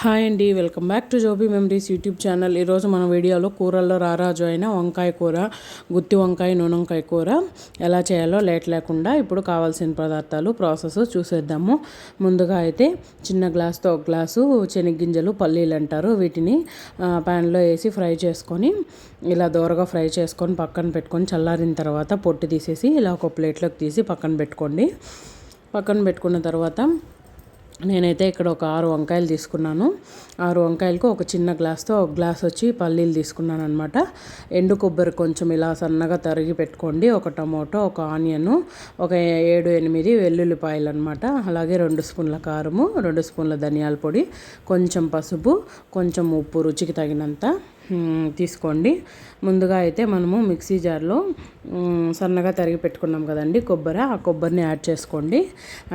Hi అండి, welcome back to Jobi Memories YouTube channel. ఈరోజు మన వీడియోలో కూరల్లో రారాజు అయిన వంకాయ కూర, గుత్తి వంకాయ, నూనె వంకాయ కూర ఎలా చేయాలో లేట్ లేకుండా ఇప్పుడు కావాల్సిన పదార్థాలు ప్రాసెస్ చూసేద్దాము. ముందుగా అయితే చిన్న గ్లాస్తో ఒక గ్లాసు శనగగింజలు, పల్లీలు అంటారు, వీటిని ప్యాన్లో వేసి ఫ్రై చేసుకొని ఇలా దోరగా ఫ్రై చేసుకొని పక్కన పెట్టుకొని చల్లారిన తర్వాత పొట్టు తీసేసి ఇలా ఒక ప్లేట్లోకి తీసి పక్కన పెట్టుకోండి. పక్కన పెట్టుకున్న తర్వాత నేనైతే ఇక్కడ ఒక 6 వంకాయలు తీసుకున్నాను. 6 వంకాయలకు ఒక చిన్న గ్లాస్తో ఒక గ్లాస్ వచ్చి పల్లీలు తీసుకున్నాను అనమాట. ఎండు కొబ్బరి కొంచెం ఇలా సన్నగా తరిగి పెట్టుకోండి. ఒక టమోటో, ఒక ఆనియన్, ఒక 7-8 వెల్లుల్లిపాయలు అనమాట. అలాగే 2 స్పూన్ల కారము, 2 స్పూన్ల ధనియాల పొడి, కొంచెం పసుపు, కొంచెం ఉప్పు రుచికి తగినంత తీసుకోండి. ముందుగా అయితే మనము మిక్సీ జార్లో సన్నగా తరిగి పెట్టుకున్నాం కదండి కొబ్బరి, ఆ కొబ్బరిని యాడ్ చేసుకోండి.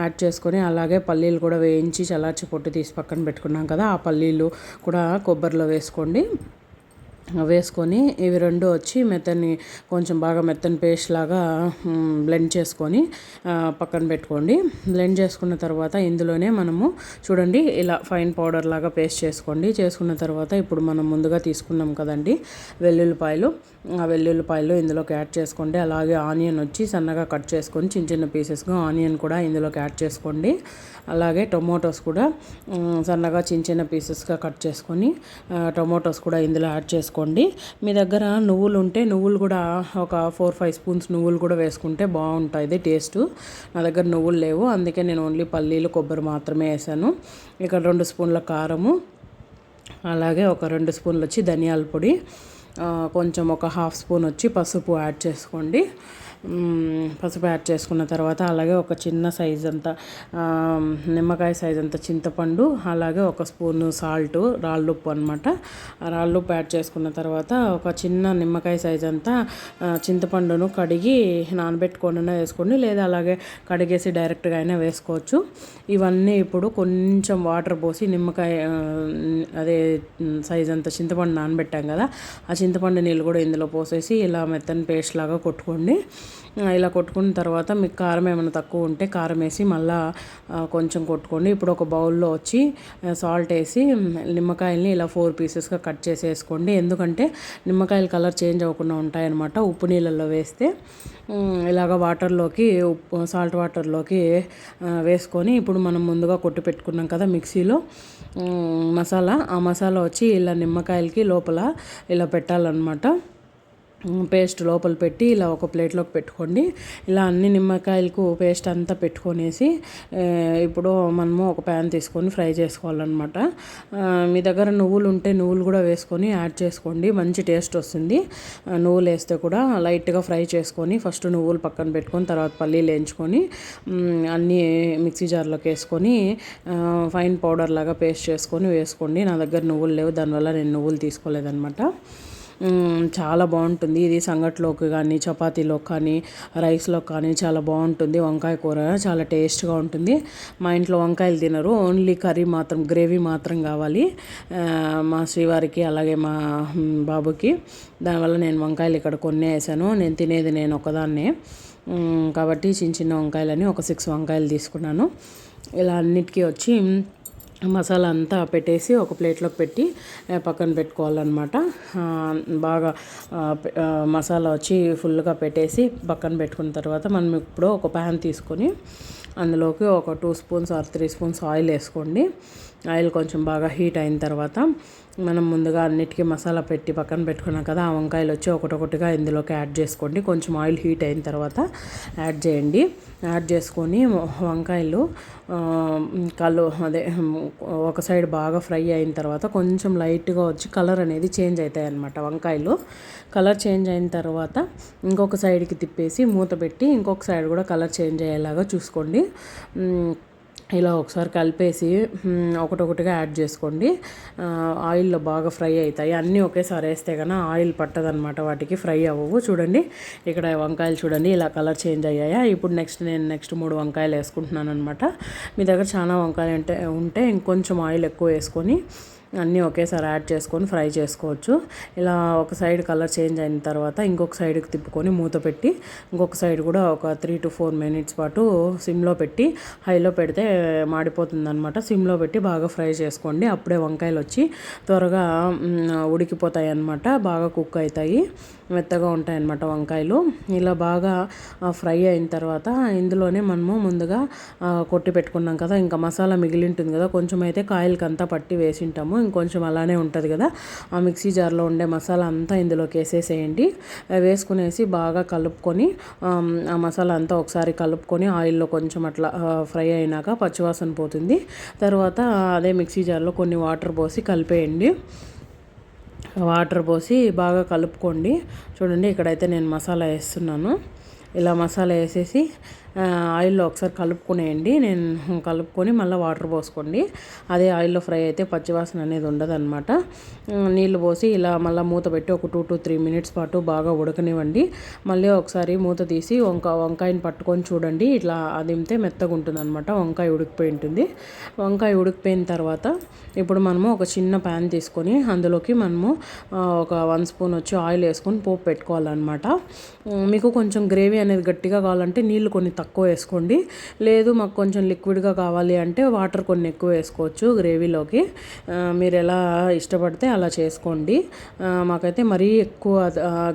యాడ్ చేసుకొని అలాగే పల్లీలు కూడా వేయించి చల్లార్చి పొట్టు తీసి పక్కన పెట్టుకున్నాం కదా, ఆ పల్లీలు కూడా కొబ్బరిలో వేసుకోండి. వేసుకొని ఇవి రెండు వచ్చి కొంచెం బాగా మెత్తని పేస్ట్ లాగా బ్లెండ్ చేసుకొని పక్కన పెట్టుకోండి. బ్లెండ్ చేసుకున్న తర్వాత ఇందులోనే మనము చూడండి ఇలా ఫైన్ పౌడర్ లాగా పేస్ట్ చేసుకోండి. చేసుకున్న తర్వాత ఇప్పుడు మనం ముందుగా తీసుకున్నాం కదండి వెల్లుల్లిపాయలు, ఆ వెల్లుల్లిపాయలు ఇందులోకి యాడ్ చేసుకోండి. అలాగే ఆనియన్ వచ్చి సన్నగా కట్ చేసుకొని చిన్న చిన్న పీసెస్గా ఆనియన్ కూడా ఇందులోకి యాడ్ చేసుకోండి. అలాగే టొమాటోస్ కూడా సన్నగా చిన్న చిన్న పీసెస్గా కట్ చేసుకొని టొమాటోస్ కూడా ఇందులో యాడ్ చేసుకోండి. మీ దగ్గర నువ్వులు ఉంటే నువ్వులు కూడా ఒక 4-5 స్పూన్స్ నువ్వులు కూడా వేసుకుంటే బాగుంటుంది టేస్ట్. నా దగ్గర నువ్వులు లేవు, అందుకే నేను ఓన్లీ పల్లీలు, కొబ్బరి మాత్రమే వేసాను. ఇక్కడ 2 స్పూన్ల కారము, అలాగే ఒక 2 స్పూన్లు వచ్చి ధనియాల పొడి, కొంచెం ఒక 1/2 స్పూన్ వచ్చి పసుపు యాడ్ చేసుకోండి. పసుపు యాడ్ చేసుకున్న తర్వాత అలాగే ఒక చిన్న సైజ్ అంత నిమ్మకాయ సైజ్ అంత చింతపండు, అలాగే ఒక స్పూను సాల్ట్, రాళ్ళుప్పు అనమాట. రాళ్ళుప్పు యాడ్ చేసుకున్న తర్వాత ఒక చిన్న నిమ్మకాయ సైజ్ అంతా చింతపండును కడిగి నానబెట్టుకొని వేసుకోండి, లేదా అలాగే కడిగేసి డైరెక్ట్గా అయినా వేసుకోవచ్చు. ఇవన్నీ ఇప్పుడు కొంచెం వాటర్ పోసి నిమ్మకాయ అదే సైజ్ అంత చింతపండు నానబెట్టాం కదా, ఆ చింతపండు నీళ్ళు కూడా ఇందులో పోసేసి ఇలా మెత్తని పేస్ట్ లాగా కొట్టుకోండి. ఇలా కొట్టుకున్న తర్వాత మీకు కారం ఏమైనా తక్కువ ఉంటే కారం వేసి మళ్ళీ కొంచెం కొట్టుకోండి. ఇప్పుడు ఒక బౌల్లో వచ్చి సాల్ట్ వేసి నిమ్మకాయల్ని ఇలా 4 పీసెస్గా కట్ చేసి వేసుకోండి. ఎందుకంటే నిమ్మకాయలు కలర్ చేంజ్ అవ్వకుండా ఉంటాయన్నమాట ఉప్పు నీళ్ళల్లో వేస్తే. ఇలాగ వాటర్లోకి సాల్ట్ వాటర్లోకి వేసుకొని ఇప్పుడు మనం ముందుగా కొట్టి పెట్టుకున్నాం కదా మిక్సీలో మసాలా, ఆ మసాలా వచ్చి ఇలా నిమ్మకాయలకి లోపల ఇలా పెట్టాలన్నమాట. పేస్ట్ లోపల పెట్టి ఇలా ఒక ప్లేట్లోకి పెట్టుకోండి. ఇలా అన్ని నిమ్మకాయలకు పేస్ట్ అంతా పెట్టుకొనేసి ఇప్పుడు మనము ఒక ప్యాన్ తీసుకొని ఫ్రై చేసుకోవాలన్నమాట. మీ దగ్గర నువ్వులు ఉంటే నువ్వులు కూడా వేసుకొని యాడ్ చేసుకోండి, మంచి టేస్ట్ వస్తుంది. నువ్వులు వేస్తే కూడా లైట్గా ఫ్రై చేసుకొని ఫస్ట్ నువ్వులు పక్కన పెట్టుకొని తర్వాత పల్లీలు వేయించుకొని అన్నీ మిక్సీ జార్లోకి వేసుకొని ఫైన్ పౌడర్ లాగా పేస్ట్ చేసుకొని వేసుకోండి. నా దగ్గర నువ్వులు లేవు, దానివల్ల నేను నువ్వులు తీసుకోలేదన్నమాట. చాలా బాగుంటుంది ఇది. సంగట్లోకి కానీ, చపాతీలోకి కానీ, రైస్లోకి కానీ చాలా బాగుంటుంది. వంకాయ కూర చాలా టేస్ట్గా ఉంటుంది. మా ఇంట్లో వంకాయలు తినరు, ఓన్లీ కర్రీ మాత్రం, గ్రేవీ మాత్రం కావాలి మా శ్రీవారికి అలాగే మా బాబుకి. దానివల్ల నేను వంకాయలు ఇక్కడ కొన్ని వేసాను. నేను తినేది నేను ఒకదాన్నే కాబట్టి చిన్న చిన్న వంకాయలని ఒక 6 వంకాయలు తీసుకున్నాను. ఇలా అన్నిటికీ వచ్చి మసాలా అంతా పెట్టేసి ఒక ప్లేట్లోకి పెట్టి పక్కన పెట్టుకోవాలన్నమాట. బాగా మసాలా వచ్చి ఫుల్గా పెట్టేసి పక్కన పెట్టుకున్న తర్వాత మనం ఇప్పుడు ఒక ప్యాన్ తీసుకొని అందులోకి ఒక 2 స్పూన్స్ ఆర్ 3 స్పూన్స్ ఆయిల్ వేసుకోండి. ఆయిల్ కొంచెం బాగా హీట్ అయిన తర్వాత మనం ముందుగా అన్నిటికీ మసాలా పెట్టి పక్కన పెట్టుకున్నాం కదా, ఆ వంకాయలు వచ్చి ఒకటొకటిగా ఇందులోకి యాడ్ చేసుకోండి. కొంచెం ఆయిల్ హీట్ అయిన తర్వాత యాడ్ చేయండి. యాడ్ చేసుకొని వంకాయలు ఒక సైడ్ బాగా ఫ్రై అయిన తర్వాత కొంచెం లైట్గా వచ్చి కలర్ అనేది చేంజ్ అవుతాయి అన్నమాట. వంకాయలు కలర్ చేంజ్ అయిన తర్వాత ఇంకొక సైడ్కి తిప్పేసి మూత పెట్టి ఇంకొక సైడ్ కూడా కలర్ చేంజ్ అయ్యేలాగా చూసుకోండి. ఇలా ఒకసారి కలిపేసి ఒకటొకటిగా యాడ్ చేసుకోండి. ఆయిల్లో బాగా ఫ్రై అవుతాయి. అన్నీ ఒకేసారి వేస్తే కన్నా ఆయిల్ పట్టదనమాట, వాటికి ఫ్రై అవ్వవు. చూడండి ఇక్కడ వంకాయలు చూడండి ఇలా కలర్ చేంజ్ అయ్యాయా. ఇప్పుడు నేను నెక్స్ట్ 3 వంకాయలు వేసుకుంటున్నాను అనమాట. మీ దగ్గర చాలా వంకాయలు ఉంటే ఇంకొంచెం ఆయిల్ ఎక్కువ వేసుకొని అన్నీ ఒకేసారి యాడ్ చేసుకొని ఫ్రై చేసుకోవచ్చు. ఇలా ఒక సైడ్ కలర్ చేంజ్ అయిన తర్వాత ఇంకొక సైడ్కి తిప్పుకొని మూత పెట్టి ఇంకొక సైడ్ కూడా ఒక 3 to 4 minutes పాటు సిమ్లో పెట్టి, హైలో పెడితే మాడిపోతుంది అనమాట. సిమ్లో పెట్టి బాగా ఫ్రై చేసుకోండి. అప్పుడే వంకాయలు వచ్చి త్వరగా ఉడికిపోతాయి అన్నమాట, బాగా కుక్ అవుతాయి, మెత్తగా ఉంటాయి అన్నమాట వంకాయలు. ఇలా బాగా ఫ్రై అయిన తర్వాత ఇందులోనే మనము ముందుగా కొట్టి పెట్టుకున్నాం కదా, ఇంకా మసాలా మిగిలి ఉంటుంది కదా, కొంచెం అయితే కాయలకి అంతా పట్టి వేసింటాము, ఇంకొంచెం అలానే ఉంటుంది కదా, ఆ మిక్సీ జార్లో ఉండే మసాలా అంతా ఇందులోకి వేసేసేయండి. వేసుకునేసి బాగా కలుపుకొని ఆ మసాలా అంతా ఒకసారి కలుపుకొని ఆయిల్లో కొంచెం అట్లా ఫ్రై అయినాక పచ్చివాసన పోతుంది. తర్వాత అదే మిక్సీ జార్లో కొన్ని వాటర్ పోసి కలిపేయండి. వాటర్ పోసి బాగా కలుపుకోండి. చూడండి, ఇక్కడైతే నేను మసాలా వేస్తున్నాను. ఇలా మసాలా వేసేసి ఆయిల్లో ఒకసారి కలుపుకునేయండి. నేను కలుపుకొని మళ్ళీ వాటర్ పోసుకోండి. అదే ఆయిల్లో ఫ్రై అయితే పచ్చివాసన అనేది ఉండదన్నమాట. నీళ్ళు పోసి ఇలా మళ్ళీ మూత పెట్టి ఒక 2 to 3 minutes పాటు బాగా ఉడకనివ్వండి. మళ్ళీ ఒకసారి మూత తీసి వంకాయని పట్టుకొని చూడండి. ఇట్లా అదిమితే మెత్తగా ఉంటుంది అనమాట, వంకాయ ఉడికిపోయి ఉంటుంది. వంకాయ ఉడికిపోయిన తర్వాత ఇప్పుడు మనము ఒక చిన్న ప్యాన్ తీసుకొని అందులోకి మనము ఒక 1 spoon వచ్చి ఆయిల్ వేసుకొని పోపు పెట్టుకోవాలన్నమాట. మీకు కొంచెం గ్రేవీ అనేది గట్టిగా కావాలంటే నీళ్ళు కొన్ని తక్కువ వేసుకోండి. లేదు మాకు కొంచెం లిక్విడ్గా కావాలి అంటే వాటర్ కొన్ని ఎక్కువ వేసుకోవచ్చు గ్రేవీలోకి. మీరు ఎలా ఇష్టపడితే అలా చేసుకోండి. మాకైతే మరీ ఎక్కువ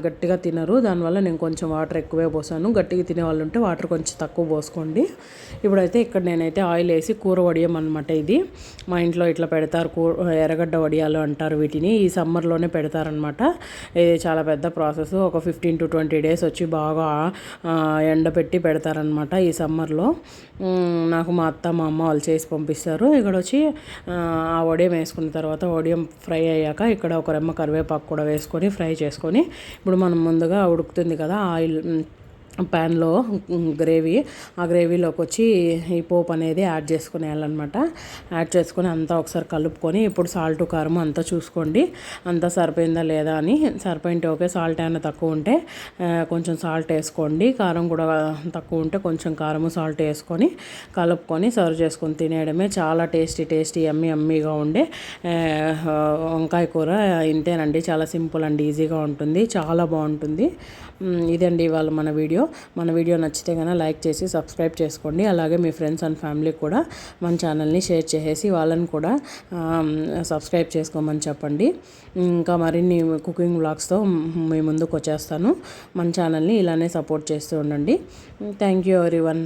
గట్టిగా తినరు, దానివల్ల నేను కొంచెం వాటర్ ఎక్కువే పోసాను. గట్టిగా తినే వాళ్ళు ఉంటే వాటర్ కొంచెం తక్కువ పోసుకోండి. ఇప్పుడైతే ఇక్కడ నేనైతే ఆయిల్ వేసి కూర వడియం అనమాట. ఇది మా ఇంట్లో ఇట్లా పెడతారు, ఎర్రగడ్డ వడియాలు అంటారు వీటిని. ఈ సమ్మర్లోనే పెడతారనమాట. ఇది చాలా పెద్ద ప్రాసెస్. ఒక 15 to 20 days వచ్చి బాగా ఎండపెట్టి పెడతారనమాట ఈ సమ్మర్లో. నాకు మా అత్త మా అమ్మ వాళ్ళు చేసి పంపిస్తారు. ఇక్కడ వచ్చి ఆ వడియం వేసుకున్న తర్వాత వడియం ఫ్రై అయ్యాక ఇక్కడ ఒక రెమ్మ కరివేపాకు కూడా వేసుకొని ఫ్రై చేసుకొని ఇప్పుడు మనం ముందుగా ఉడుకుతుంది కదా ఆయిల్ ప్యాన్లో గ్రేవీ, ఆ గ్రేవీలోకి వచ్చి ఈ పోపు అనేది యాడ్ చేసుకునేయాలన్నమాట. యాడ్ చేసుకొని అంతా ఒకసారి కలుపుకొని ఇప్పుడు సాల్ట్ కారం అంతా చూసుకోండి, అంతా సరిపోయిందా లేదా అని. సరిపోయింటే ఓకే, సాల్ట్ ఏమైనా తక్కువ ఉంటే కొంచెం సాల్ట్ వేసుకోండి. కారం కూడా తక్కువ ఉంటే కొంచెం కారము సాల్ట్ వేసుకొని కలుపుకొని సర్వ్ చేసుకొని తినేయడమే. చాలా టేస్టీ యమ్మీగా ఉండే వంకాయ కూర ఇంతేనండి. చాలా సింపుల్ అండ్ ఈజీగా ఉంటుంది, చాలా బాగుంటుంది. ఇదండి ఇవాళ మన వీడియో నచ్చితే కనుక లైక్ చేసి సబ్స్క్రైబ్ చేసుకోండి. అలాగే మీ ఫ్రెండ్స్ అండ్ ఫ్యామిలీకి కూడా మన ఛానల్ని షేర్ చేసేసి వాళ్ళని కూడా సబ్స్క్రైబ్ చేసుకోమని చెప్పండి. ఇంకా మరిన్ని కుకింగ్ వ్లాగ్స్తో మీ ముందుకు వచ్చేస్తాను. మన ఛానల్ని ఇలానే సపోర్ట్ చేస్తూ ఉండండి. Thank you everyone.